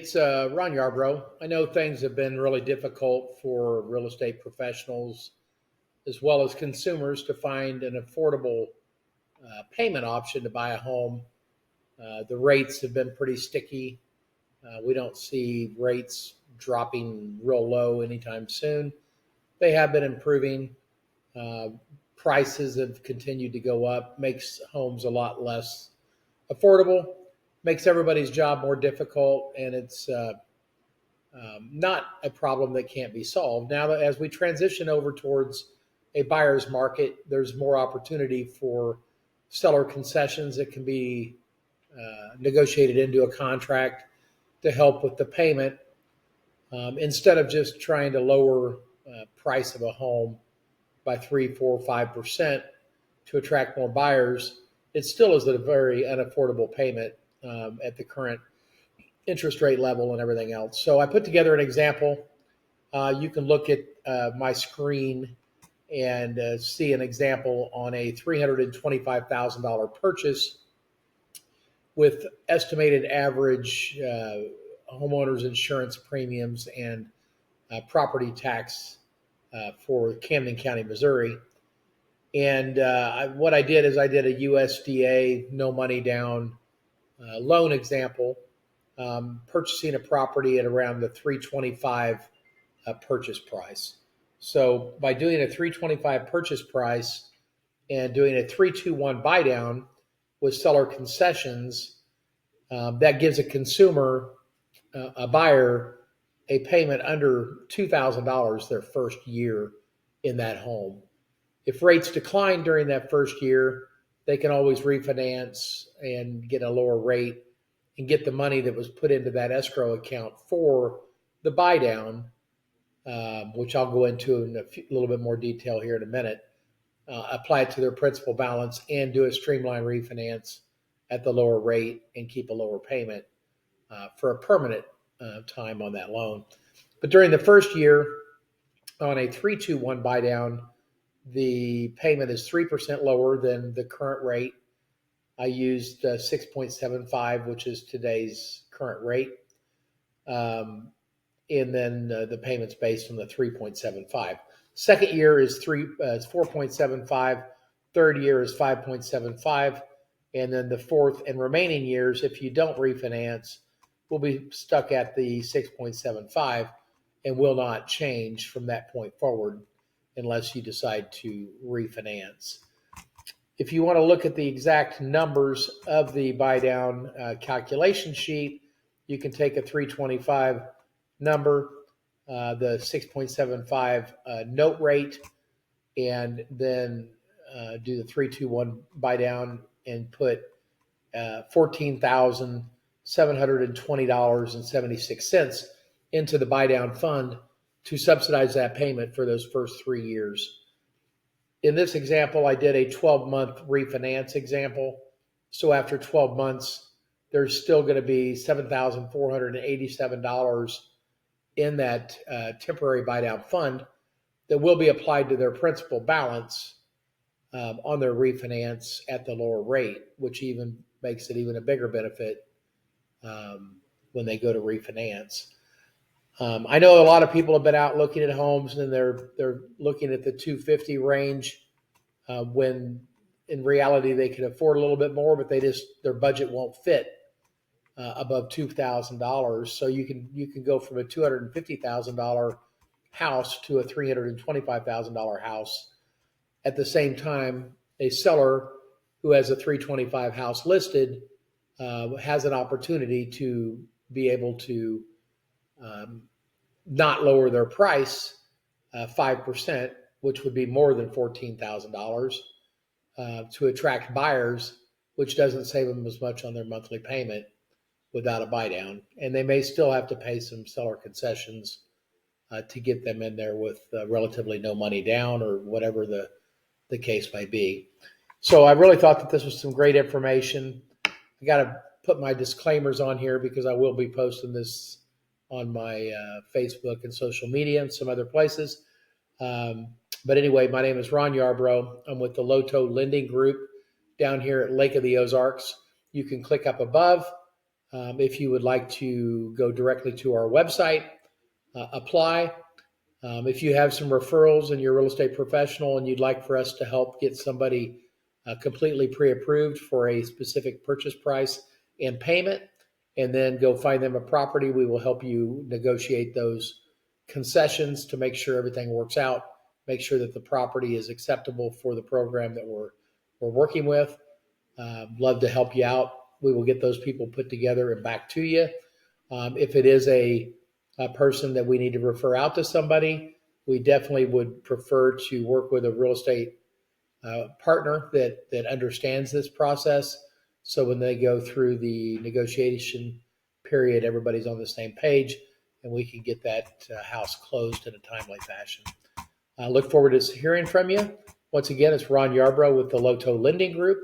it's Ron Yarbrough. I know things have been really difficult for real estate professionals as well as consumers to find an affordable payment option to buy a home. The rates have been pretty sticky. We don't see rates dropping real low anytime soon. They have been improving. Uh, Prices have continued to go up, makes homes a lot less affordable, makes everybody's job more difficult, and it's not a problem that can't be solved. Now that as we transition over towards a buyer's market, there's more opportunity for seller concessions that can be negotiated into a contract to help with the payment instead of just trying to lower price of a home by 3, 4, 5% to attract more buyers. It still is a very unaffordable payment at the current interest rate level and everything else. So I put together an example. You can look at my screen and see an example on a $325,000 purchase with estimated average homeowners insurance premiums and property tax for Camden County, Missouri. And what I did is I did a USDA no money down loan example, purchasing a property at around the 325 purchase price. So by doing a 325 purchase price and doing a 321 buy down with seller concessions, that gives a consumer, a buyer, a payment under $2,000 their first year in that home. If rates decline during that first year, they can always refinance and get a lower rate and get the money that was put into that escrow account for the buy down, which I'll go into in a little bit more detail here in a minute, apply it to their principal balance and do a streamline refinance at the lower rate and keep a lower payment for a permanent time on that loan. But during the first year on a 321 buy down, the payment is 3% lower than the current rate. I used 6.75, which is today's current rate. And then the payment's based on the 3.75. Second year is 4.75. Third year is 5.75. And then the fourth and remaining years, if you don't refinance, will be stuck at the 6.75 and will not change from that point forward unless you decide to refinance. If you want to look at the exact numbers of the buy down calculation sheet, you can take a 325 number, the 6.75 note rate, and then do the 321 buy down and put $14,720.76 into the buy down fund to subsidize that payment for those first 3 years. In this example, I did a 12-month refinance example. So after 12 months, there's still going to be $7,487 in that temporary buy down fund that will be applied to their principal balance on their refinance at the lower rate, which even makes it even a bigger benefit when they go to refinance. I know a lot of people have been out looking at homes and they're looking at the 250 range when in reality they can afford a little bit more, but their budget won't fit above $2,000. So you can go from a $250,000 house to a $325,000 house. At the same time, a seller who has a 325 house listed has an opportunity to be able to not lower their price 5%, which would be more than $14,000 to attract buyers, which doesn't save them as much on their monthly payment without a buy down. And they may still have to pay some seller concessions to get them in there with relatively no money down or whatever the case may be. So I really thought that this was some great information. I got to put my disclaimers on here because I will be posting this on my Facebook and social media and some other places. But anyway, my name is Ron Yarbrough. I'm with the Loto Lending Group down here at Lake of the Ozarks. You can click up above If you would like to go directly to our website, apply. If you have some referrals and you're a real estate professional and you'd like for us to help get somebody completely pre-approved for a specific purchase price and payment, and then go find them a property, we will help you negotiate those concessions to make sure everything works out, make sure that the property is acceptable for the program that we're working with. Love to help you out. We will get those people put together and back to you. If it is a person that we need to refer out to somebody, we definitely would prefer to work with a real estate partner that understands this process. So when they go through the negotiation period, everybody's on the same page and we can get that house closed in a timely fashion. I look forward to hearing from you. Once again, it's Ron Yarbrough with the Loto Lending Group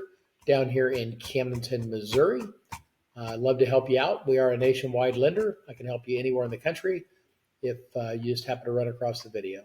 down here in Camdenton, Missouri. I'd love to help you out. We are a nationwide lender. I can help you anywhere in the country if you just happen to run across the video.